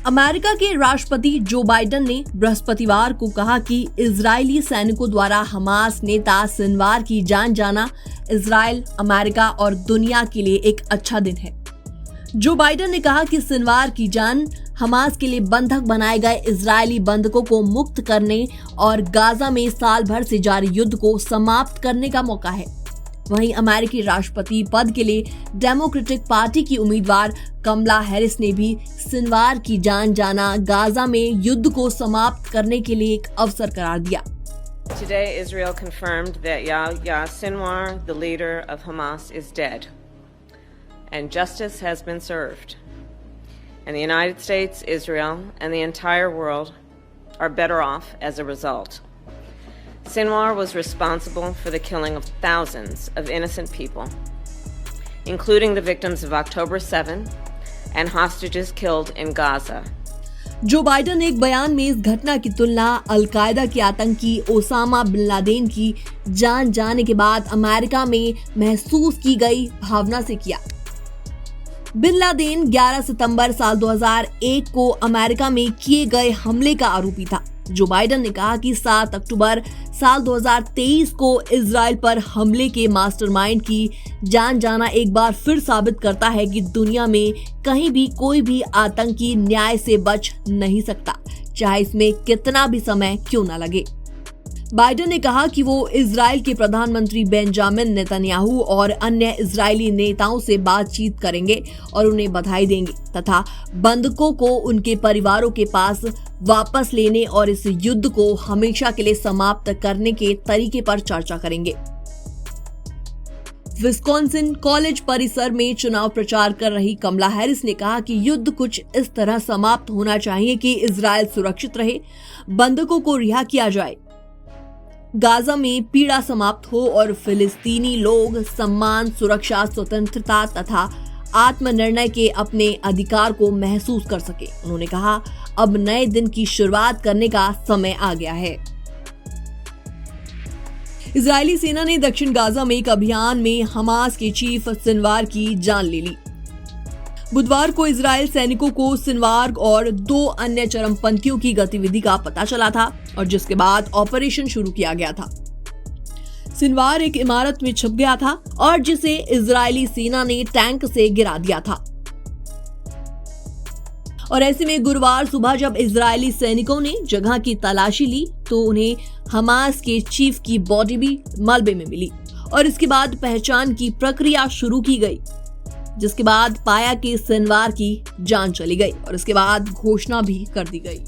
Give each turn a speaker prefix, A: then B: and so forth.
A: America के राष्ट्रपति Joe Biden ने बृहस्पतिवार को कहा कि इजरायली सैनिकों द्वारा हमास नेता सिनवार की जान जाना इजराइल, अमेरिका और दुनिया के लिए एक अच्छा दिन है। जो बाइडेन ने कहा कि सिनवार की जान हमास के लिए बंधक बनाए गए इजरायली बंधकों को मुक्त करने और गाजा में साल भर से जारी युद्ध को समाप्त करने का मौका है। वहीं अमेरिकी राष्ट्रपति पद के लिए डेमोक्रेटिक पार्टी की उम्मीदवार कमला हैरिस ने भी सिनवार की जान जाना गाजा में युद्ध को समाप्त करने के लिए एक अवसर करार दिया।
B: Today, Israel confirmed that Yahya Sinwar, the leader of Hamas, is dead, and justice has been served. And the United States, Israel, and the entire world are better off as a result. Sinwar was responsible for the killing of thousands of innocent people, including the victims of October 7 and hostages killed in Gaza.
A: Joe Biden ने एक बयान में इस घटना की तुलना al Qaeda के आतंकी ओसामा बिन लादेन की जान जाने के बाद अमेरिका में महसूस की गई भावना से किया। बिन लादेन 11 सितंबर साल 2001 को अमेरिका में किए गए हमले का आरोपी था। जो बाइडेन ने कहा कि 7 अक्टूबर साल 2023 को इजराइल पर हमले के मास्टरमाइंड की जान जाना एक बार फिर साबित करता है कि दुनिया में कहीं भी कोई भी आतंकी न्याय से बच नहीं सकता, चाहे इसमें कितना भी समय क्यों न लगे। बाइडेन ने कहा कि वो इजराइल के प्रधानमंत्री बेंजामिन नेतन्याहू और अन्य इजरायली नेताओं से बातचीत करेंगे और उन्हें बधाई देंगे तथा बंधकों को उनके परिवारों के पास वापस लेने और इस युद्ध को हमेशा के लिए समाप्त करने के तरीके पर चर्चा करेंगे। विस्कॉन्सिन कॉलेज परिसर में चुनाव प्रचार कर रही कमला हैरिस ने कहा कि युद्ध कुछ इस तरह समाप्त होना चाहिए कि इजराइल सुरक्षित रहे, बंधकों को रिहा किया जाए, गाजा में पीड़ा समाप्त हो और फिलिस्तीनी लोग सम्मान, सुरक्षा, स्वतंत्रता तथा आत्मनिर्णय के अपने अधिकार को महसूस कर सके। उन्होंने कहा, अब नए दिन की शुरुआत करने का समय आ गया है। इजरायली सेना ने दक्षिण गाजा में एक अभियान में हमास के चीफ सिनवार की जान ले ली। बुधवार को इजरायल सैनिकों को सिनवार और 2 अन्य चरमपंथियों की गतिविधि का पता चला था और जिसके बाद ऑपरेशन शुरू किया गया था। सिनवार एक इमारत में छुप गया था और जिसे इजरायली सेना ने टैंक से गिरा दिया था। और ऐसे में गुरुवार सुबह जब इजरायली सैनिकों ने जगह की तलाशी ली तो उन्हें हमास के चीफ की बॉडी भी मलबे में मिली और इसके बाद पहचान की प्रक्रिया शुरू की गई, जिसके बाद पाया कि सिनवार की जान चली गई और इसके बाद घोषणा भी कर दी गई।